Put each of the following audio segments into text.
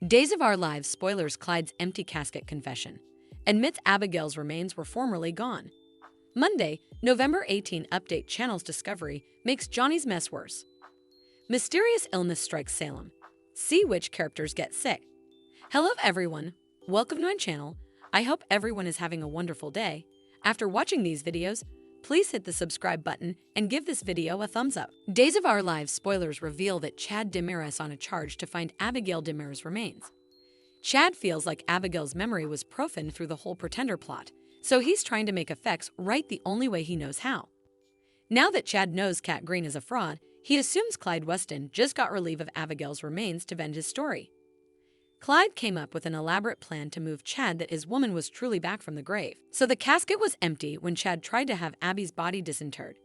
Days of Our Lives spoilers Clyde's empty casket confession. Admits Abigail's remains were formerly gone. Monday, November 18 update channel's discovery makes Johnny's mess worse. Mysterious illness strikes Salem. See which characters get sick. Hello everyone, welcome to my channel. I hope everyone is having a wonderful day. After watching these videos, please hit the subscribe button and give this video a thumbs up. Days of Our Lives spoilers reveal that Chad DiMera is on a charge to find Abigail DiMera's remains. Chad feels like Abigail's memory was profaned through the whole Pretender plot, so he's trying to make effects right the only way he knows how. Now that Chad knows Cat Green is a fraud, he assumes Clyde Weston just got relief of Abigail's remains to vend his story. Clyde came up with an elaborate plan to move Chad that his woman was truly back from the grave, so the casket was empty when Chad tried to have Abby's body disinterred.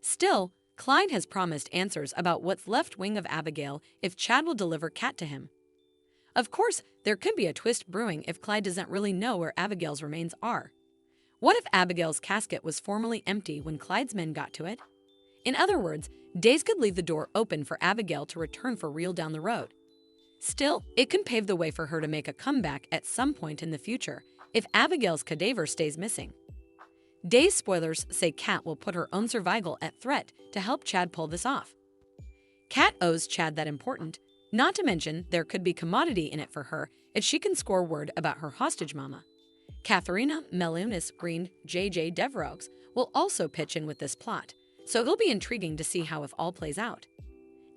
Still, Clyde has promised answers about what's left wing of Abigail if Chad will deliver Cat to him. Of course, there could be a twist brewing if Clyde doesn't really know where Abigail's remains are. What if Abigail's casket was formerly empty when Clyde's men got to it? In other words, Days could leave the door open for Abigail to return for real down the road. Still, it can pave the way for her to make a comeback at some point in the future if Abigail's cadaver stays missing. Days spoilers say Cat will put her own survival at threat to help Chad pull this off. Cat owes Chad that important, not to mention there could be commodity in it for her if she can score word about her hostage mama. Katharina Melunis Green J.J. Devereaux will also pitch in with this plot, so it'll be intriguing to see how it all plays out.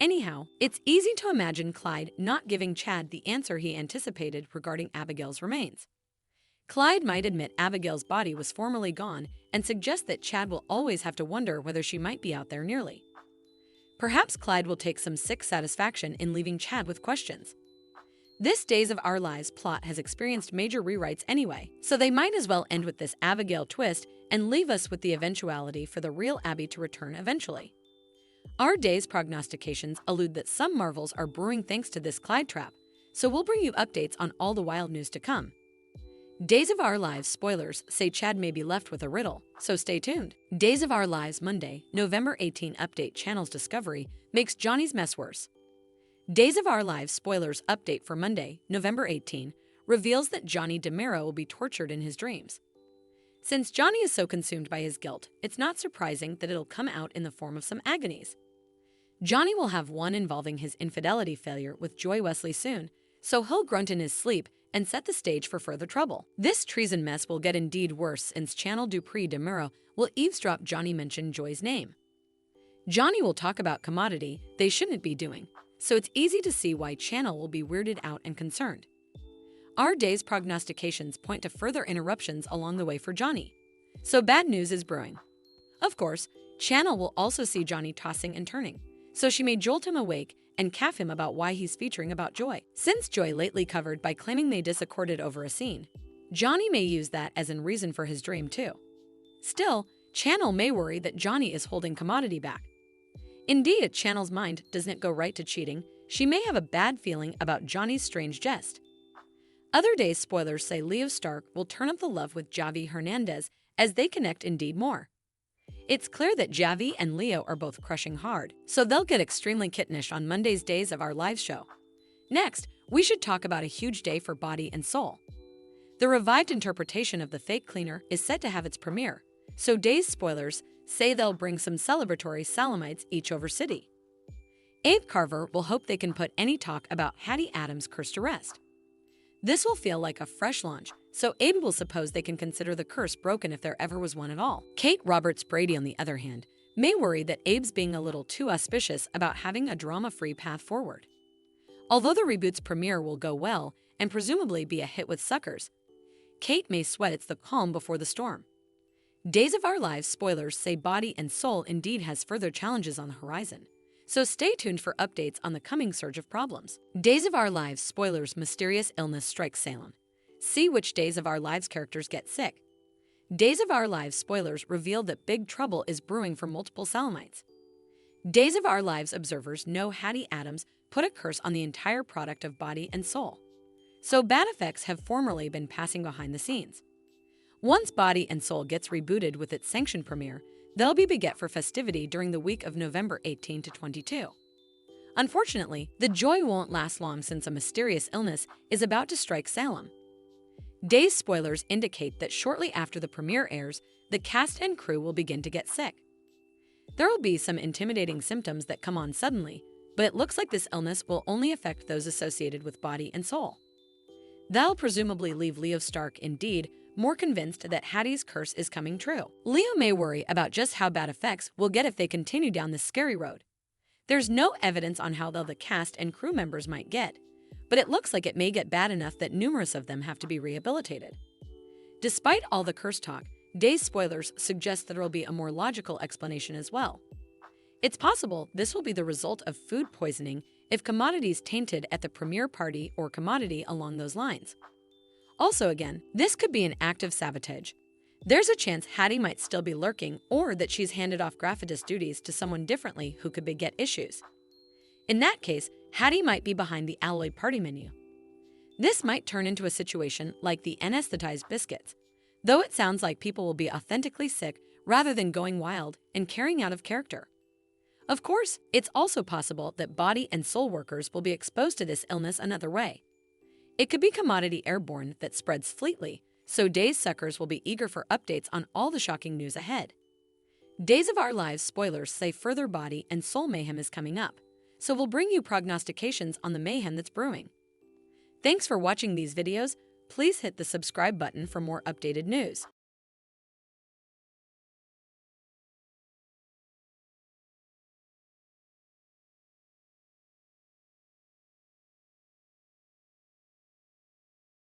Anyhow, it's easy to imagine Clyde not giving Chad the answer he anticipated regarding Abigail's remains. Clyde might admit Abigail's body was formerly gone and suggest that Chad will always have to wonder whether she might be out there nearly. Perhaps Clyde will take some sick satisfaction in leaving Chad with questions. This Days of Our Lives plot has experienced major rewrites anyway, so they might as well end with this Abigail twist and leave us with the eventuality for the real Abby to return eventually. Our Days prognostications allude that some marvels are brewing thanks to this Clyde trap, so we'll bring you updates on all the wild news to come. Days of Our Lives spoilers say Chad may be left with a riddle, so stay tuned. Days of Our Lives Monday, November 18 update channel's discovery makes Johnny's mess worse. Days of Our Lives spoilers update for Monday, November 18 reveals that Johnny DiMera will be tortured in his dreams. Since Johnny is so consumed by his guilt, it's not surprising that it'll come out in the form of some agonies. Johnny will have one involving his infidelity failure with Joy Wesley soon, so he'll grunt in his sleep and set the stage for further trouble. This treason mess will get indeed worse since Channel Dupree DiMera will eavesdrop Johnny mention Joy's name. Johnny will talk about commodity they shouldn't be doing, so it's easy to see why Channel will be weirded out and concerned. Our Days prognostications point to further interruptions along the way for Johnny, so bad news is brewing. Of course, Channel will also see Johnny tossing and turning, so she may jolt him awake and caff him about why he's featuring about Joy. Since Joy lately covered by claiming they disaccorded over a scene, Johnny may use that as a reason for his dream too. Still, Channel may worry that Johnny is holding commodity back. Indeed, Channel's mind doesn't go right to cheating. She may have a bad feeling about Johnny's strange jest. Other Days spoilers say Leo Stark will turn up the love with Javi Hernandez as they connect indeed more. It's clear that Javi and Leo are both crushing hard, so they'll get extremely kittenish on Monday's Days of Our Lives show. Next, we should talk about a huge day for Body and Soul. The revived interpretation of The Fake Cleaner is set to have its premiere, so Days spoilers say they'll bring some celebratory Salemites each over city. Abe Carver will hope they can put any talk about Hattie Adams' curse to rest. This will feel like a fresh launch, so Abe will suppose they can consider the curse broken if there ever was one at all. Kate Roberts Brady, on the other hand, may worry that Abe's being a little too auspicious about having a drama-free path forward. Although the reboot's premiere will go well and presumably be a hit with suckers, Kate may sweat it's the calm before the storm. Days of Our Lives spoilers say Body and Soul indeed has further challenges on the horizon, so stay tuned for updates on the coming surge of problems. Days of Our Lives spoilers mysterious illness strikes Salem. See which Days of Our Lives characters get sick. Days of Our Lives spoilers reveal that big trouble is brewing for multiple Salemites. Days of Our Lives observers know Hattie Adams put a curse on the entire product of Body and Soul, so bad effects have formerly been passing behind the scenes. Once Body and Soul gets rebooted with its sanctioned premiere, they'll be beget for festivity during the week of November 18 to 22. Unfortunately, the joy won't last long since a mysterious illness is about to strike Salem. Days spoilers indicate that shortly after the premiere airs, the cast and crew will begin to get sick. There will be some intimidating symptoms that come on suddenly, but it looks like this illness will only affect those associated with body and soul. That'll presumably leave Leo Stark, indeed, more convinced that Hattie's curse is coming true. Leo may worry about just how bad effects we'll get if they continue down this scary road. There's no evidence on how well the cast and crew members might get, but it looks like it may get bad enough that numerous of them have to be rehabilitated. Despite all the curse talk, Days spoilers suggest that there will be a more logical explanation as well. It's possible this will be the result of food poisoning if commodities tainted at the premiere party or commodity along those lines. Also again, this could be an act of sabotage. There's a chance Hattie might still be lurking or that she's handed off Graffidus duties to someone differently who could beget issues. In that case, Hattie might be behind the alloy party menu. This might turn into a situation like the anesthetized biscuits, though it sounds like people will be authentically sick rather than going wild and carrying out of character. Of course, it's also possible that body and soul workers will be exposed to this illness another way. It could be commodity airborne that spreads fleetly, so Days suckers will be eager for updates on all the shocking news ahead. Days of Our Lives spoilers say further body and soul mayhem is coming up, so we'll bring you prognostications on the mayhem that's brewing. Thanks for watching these videos. Please hit the subscribe button for more updated news.